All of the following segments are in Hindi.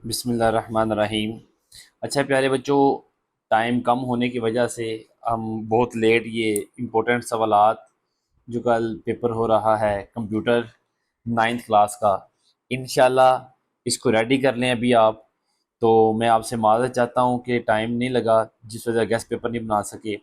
बिस्मिल्लाहिर्रहमानिर्रहीम। अच्छा प्यारे बच्चों, टाइम कम होने की वजह से हम बहुत लेट ये इम्पोर्टेंट सवालात जो कल पेपर हो रहा है कंप्यूटर 9th क्लास का, इंशाल्लाह इसको रेडी कर लें अभी आप। तो मैं आपसे माज़रत चाहता हूँ कि टाइम नहीं लगा, जिस वजह गेस्ट पेपर नहीं बना सके।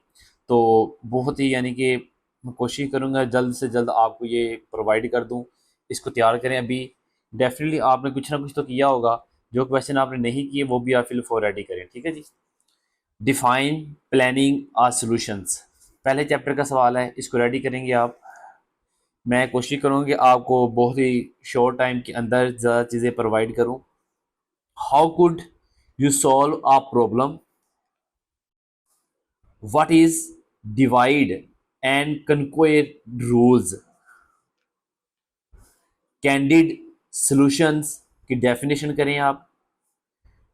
तो बहुत ही यानी कि मैं कोशिश करूँगा जल्द से जल्द आपको ये प्रोवाइड कर दूँ। इसको तैयार करें अभी। डेफिनेटली आपने कुछ ना कुछ तो किया होगा, जो क्वेश्चन आपने नहीं किए वो भी आप फिल फॉर रेडी करें, ठीक है जी। डिफाइन प्लानिंग आर सॉल्यूशंस, पहले चैप्टर का सवाल है, इसको रेडी करेंगे आप। मैं कोशिश करूँगी आपको बहुत ही शॉर्ट टाइम के अंदर ज़्यादा चीज़ें प्रोवाइड करूँ। How could you solve a problem, what is divide and conquer rules, candidate solutions की डेफिनेशन करें आप।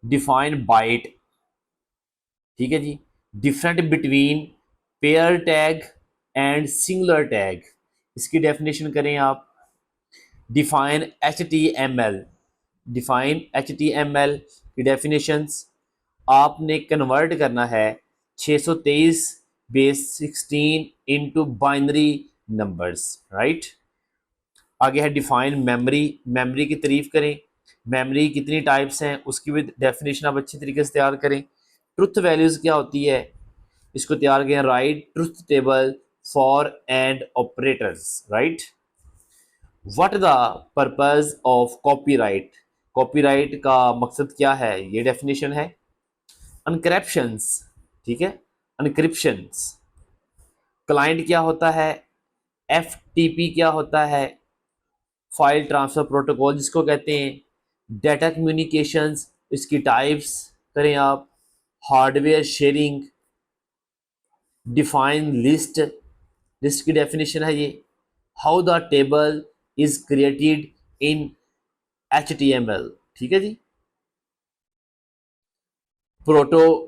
डिफाइन बाइट, ठीक है जी। Different between pair tag and singular tag, इसकी डेफिनेशन करें आप। Define H T M L, define H T M L की डेफिनेशंस। आपने कन्वर्ट करना है 623 base 16 into binary numbers, right. आगे है डिफाइन मेमोरी, मेमोरी की तारीफ करें। मेमोरी कितनी टाइप्स हैं उसकी भी डेफिनेशन आप अच्छी तरीके से तैयार करें। ट्रुथ वैल्यूज़ क्या होती है, इसको तैयार करें। Right truth table for and operators, right. What the purpose of copyright, copyright का मकसद क्या है, ये डेफिनेशन है। अनक्रैप्शंस, ठीक है, अनक्रिप्शंस। क्लाइंट क्या होता है, एफ टी पी क्या होता है, फाइल ट्रांसफर प्रोटोकॉल जिसको कहते हैं। डेटा कम्युनिकेशंस, इसकी टाइप्स करें आप। Hardware sharing. Define list, list की डेफिनेशन है ये। How the table is created in H T M L, ठीक है जी। प्रोटो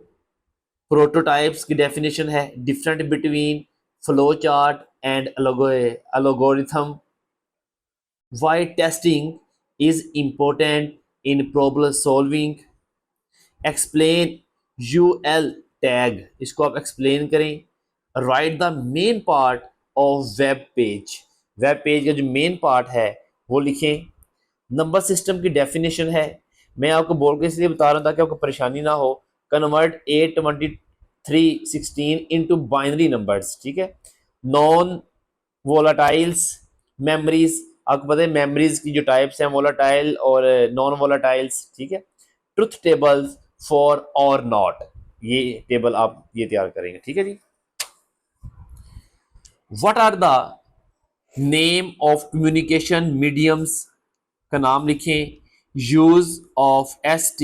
प्रोटोटाइप्स की डेफिनेशन है। Different between flow chart and algorithm. Why testing is important in problem solving. Explain U L tag, इसको आप एक्सप्लेन करें। Write the main part of web page, web page का जो मेन पार्ट है वो लिखें। नंबर सिस्टम की डेफिनेशन है। मैं आपको बोल के इसलिए बता रहा हूँ ताकि आपको परेशानी ना हो। कन्वर्ट 82316 इनटू बाइनरी नंबर्स, ठीक है। नॉन वोलाटाइल्स मेमोरीज, आपको पता है मेमोरीज की जो टाइप्स हैं, वोलाटाइल और नॉन वोलाटाइल्स, ठीक है। ट्रुथ टेबल्स फॉर और नॉट, ये टेबल आप ये तैयार करेंगे, ठीक है जी। What are the name of communication mediums का नाम लिखें। Use of S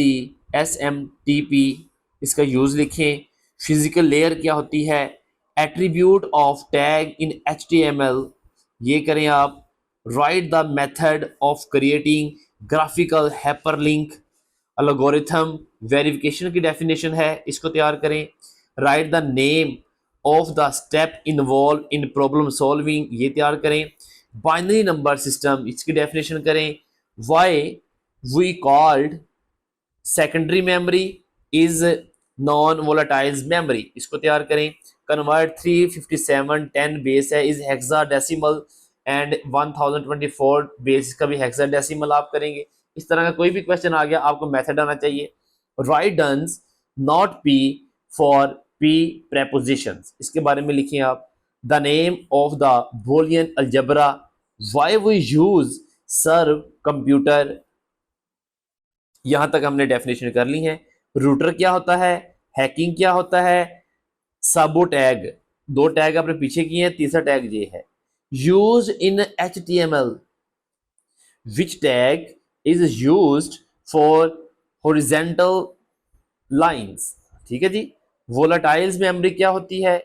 M T P, इसका यूज लिखें। फिजिकल लेयर क्या होती है। Attribute of tag in H T M L, ये करें आप। Write the method of creating graphical hyperlink. Algorithm verification की डेफिनेशन है, इसको तैयार करें। Write the name of the step involve in problem solving, ये तैयार करें। बाइनरी नंबर सिस्टम, इसकी डेफिनेशन करें। Why we called secondary memory is non volatile memory, इसको तैयार करें। कन्वर्ट 357 10 बेस है इज हेक्साडेसिमल एंड 1024 बेस का भी हेक्साडेसिमल आप करेंगे। इस तरह का कोई भी क्वेश्चन आ गया आपको मेथड आना चाहिए। Write duns not P for P propositions, इसके बारे में लिखिए आप। The name of the boolean algebra, why we use server computer, यहां तक हमने डेफिनेशन कर ली है। रूटर क्या होता है, हैकिंग क्या होता है, सबो टैग, दो टैग आपने पीछे किए हैं, तीसरा टैग ये है। Use in H T M L, which tag is use for horizontal lines, ठीक है जी। वोलाटाइल्स मेमोरी क्या होती है,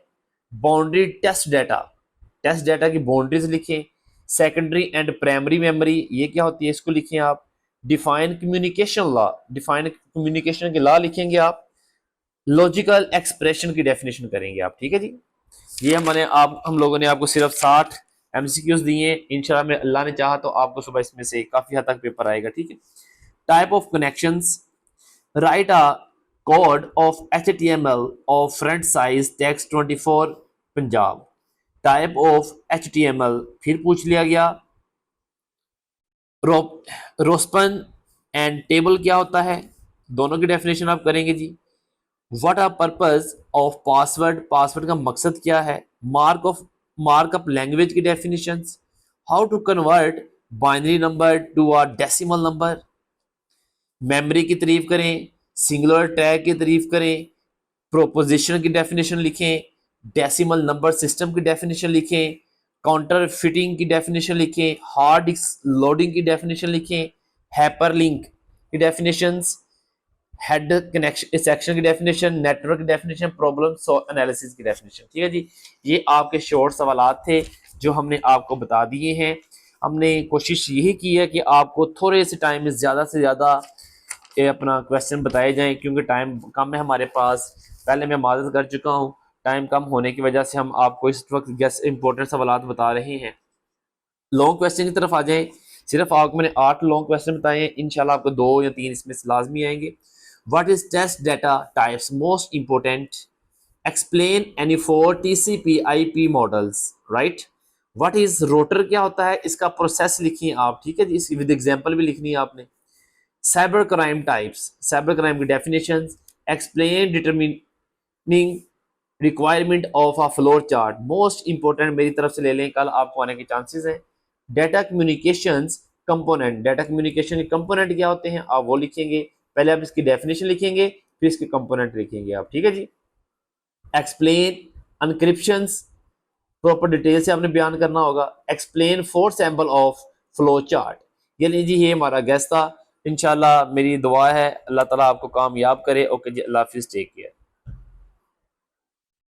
boundary test data, test data की बाउंड्रीज लिखें। सेकेंडरी एंड प्राइमरी मेमोरी ये क्या होती है, इसको लिखें आप। Define communication law, define communication के लॉ लिखेंगे आप। लॉजिकल एक्सप्रेशन की डेफिनेशन करेंगे आप, ठीक है जी। ये हमने आप हम लोगों ने आपको सिर्फ 60 एमसीक्यूज दिए। इंशाल्लाह में अल्लाह ने चाहा तो आपको सुबह इसमें से काफी हद तक पेपर आएगा, ठीक है। Type of connections, right a code of HTML of front size text 24 Punjab. Type of HTML फिर पूछ लिया गया। रोस्पन एंड टेबल क्या होता है, दोनों की डेफिनेशन आप करेंगे जी। What are purpose of password, password का मकसद क्या है। मार्कअप लैंग्वेज की definitions. How to convert binary number to a decimal number. Memory की तारीफ करें, सिंगुलर टैग की तारीफ करें, प्रोपोजिशन की डेफिनेशन लिखें, डेसिमल नंबर सिस्टम की डेफिनेशन लिखें, काउंटर फिटिंग की डेफिनेशन लिखें, हार्ड डिस्क लोडिंग की डेफिनेशन लिखें, हाइपरलिंक की डेफिनेशंस, हेड कनेक्शन सेक्शन की डेफिनेशन, नेटवर्क की डेफिनेशन, प्रॉब्लम एनालिसिस की डेफिनेशन। ठीक है जी, ये आपके शॉर्ट सवालात थे जो हमने आपको बता दिए हैं। हमने कोशिश यही की है कि आपको थोड़े से टाइम में ज़्यादा से ज़्यादा ये अपना क्वेश्चन बताए जाएं, क्योंकि टाइम कम है हमारे पास। पहले मैं मादत कर चुका हूँ, टाइम कम होने की वजह से हम आपको इस वक्त गेस्ट इंपॉर्टेंट सवालात बता रहे हैं। लॉन्ग क्वेश्चन की तरफ आ जाएं। सिर्फ आपको मैंने 8 लॉन्ग क्वेश्चन बताए हैं, इंशाल्लाह आपको 2 या 3 इसमें से लाजमी आएंगे। What is test data types most important. Explain any four TCP IP models, right. What is router क्या होता है, इसका प्रोसेस लिखिए आप। ठीक है जी, इसकी विद एग्जांपल भी लिखनी है आपने। Cyber crime types, cyber crime की definitions. Explain determining requirement of a flow chart, most important मेरी तरफ से ले लें, कल आपको आने के चांसेस हैं। Data communications component, data communication के कंपोनेंट क्या होते हैं आप वो लिखेंगे। पहले आप इसकी डेफिनेशन लिखेंगे, फिर इसके कंपोनेंट लिखेंगे आप। ठीक है जी। एक्सप्लेन अनक्रिप्शंस, प्रॉपर डिटेल से आपने बयान करना होगा। Explain four sample of flow chart. यानी जी ये हमारा गेस्ट था। इंशाल्लाह मेरी दुआ है अल्लाह ताला आपको कामयाब करे। ओके जी, अल्लाह हाफिज़, टेक केयर।